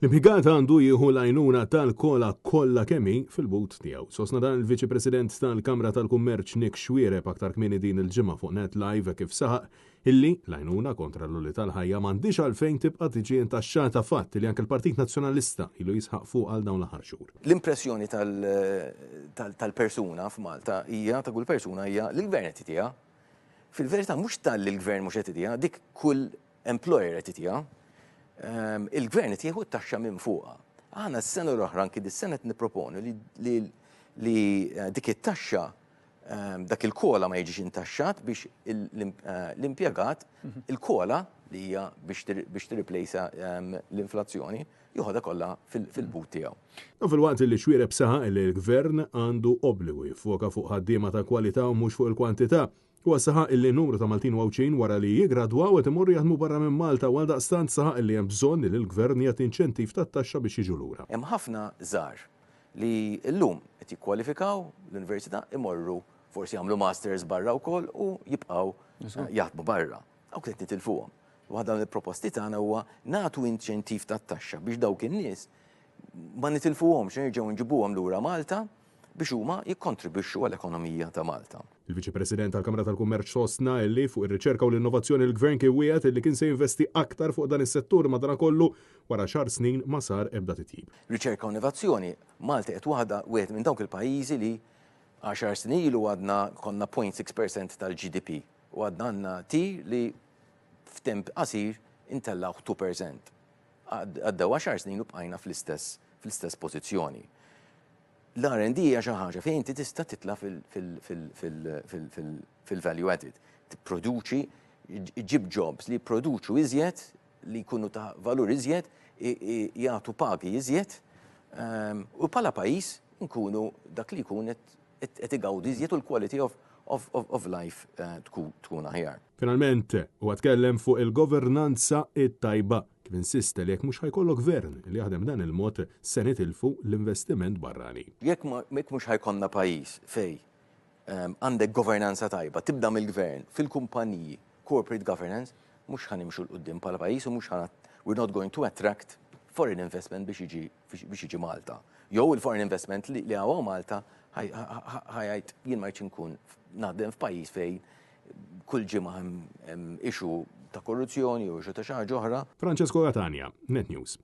L-impjegat għandu jieħu l-għajnuna tal-kola kollha kemmi fil-but tiegħu. Sostna dan il-Viċi President tal-Kamra tal-Kummerċ Nick Xwiereb aktar kmieni din il-ġimgħa fuq Net Live kif saħaq illi l-għajnuna kontra l-ulli tal-ħajja m'għandix għalfejn tibqa' tiġi intaxxata fatt li anke l-Partit Nazzjonalista ilu jisħaq fuq għal dawn l-aħħar xhur. L-impressjoni tal-persuna f'Malta hija ta' kull persuna hija l-gvern qed itiha. Fil-verità mhux tal-gvern mhux qed itiha, dik kull employer qed itiha. Il-gvern qed jieħu t-taxxa minn fuqha. Aħna s-sena l-oħra anki dis-sena qed nipproponu li dik it-taxxa dak il-kola ma jiġix intaxxat biex l-impjegat il-kola li hija biex tirriplejsa l-inflazzjoni joħodha kollha fil-but tiegħu. Fil-waqt li Xwiereb saħaq li l-gvern għandu obbligu jiffoka fuq ħaddiema ta' kwalità u mhux fuq il-kwantità. Huwa saħaq illi n-numru ta' Maltin wawċin wara li jiggradwaw qed imorru jaħdmu barra minn Malta u għaldaqstant saħaq illi hemm bżonn li l-gvern jagħti inċentiv tat-taxxa biex jiġu lura. Hemm ħafna żgħar li llum qed jikkwalifikaw l-università imorru forsi jagħmlu masters barra wkoll u jibqgħu jaħdmu barra. Dawk qed nitilfuhom. Waħda mill-proposti tagħna huwa nagħtu inċentiv tat-taxxa biex dawk in-nies ma nitilfuhomx nerġgħu nġibuhom lura Malta biex huma jikkontribwixxu għall-ekonomija ta' Malta. Il-Viċi President tal-Kamra tal-Kummerċ sostna illi fuq ir-riċerka u l-innovazzjoni l-Gvern kien wieħed illi kien se jinvesti aktar fuq dan is-settur madankollu wara xahar snin ma sar ebda titjib. Riċerka u innovazzjoni Malta qed wieħed minn dawk il-pajjiżi li 10 snin ilu għadna konna 0.6% tal-GDP u għadna tir li f'temp qasir intellaw 2%. Għaddew 10 snin u bqajna fl-istess pożizzjoni. L-R&D hija xi ħaġa fejn inti tista' titla' fil-value added. Tipproduċi, ġib jobs li jipproduċu iżjed, li jkunu ta' valur iżjed, jagħtu pagi iżjed, u bħala pajjiż nkunu dak li jkun qed igawdi iżjed u l-quality of life tkun aħjar. Finalment, huwa tkellem fuq il-governanza it-tajba kif insista li jekk mhux ħajkollok gvern li jaħdem dan il-mod se nitilfu l-investiment barrani. Jekk mhux ħajkonna pajjiż fej għandek governanza tajba, tibda mill-gvern fil-kumpaniji, corporate governance, mhux ħanimxu l-qudiem bħala pajjiż u we're not going to attract foreign investment biex jiġi Malta. Jew il-foreign investment li għaw Malta ħajajt jien ma nkun naħdem f'pajjiż fejn kull ġimgħa hemm issue ta' korruzzjoni u ta' xi ħaġa oħra. Francesco Catania, Net News.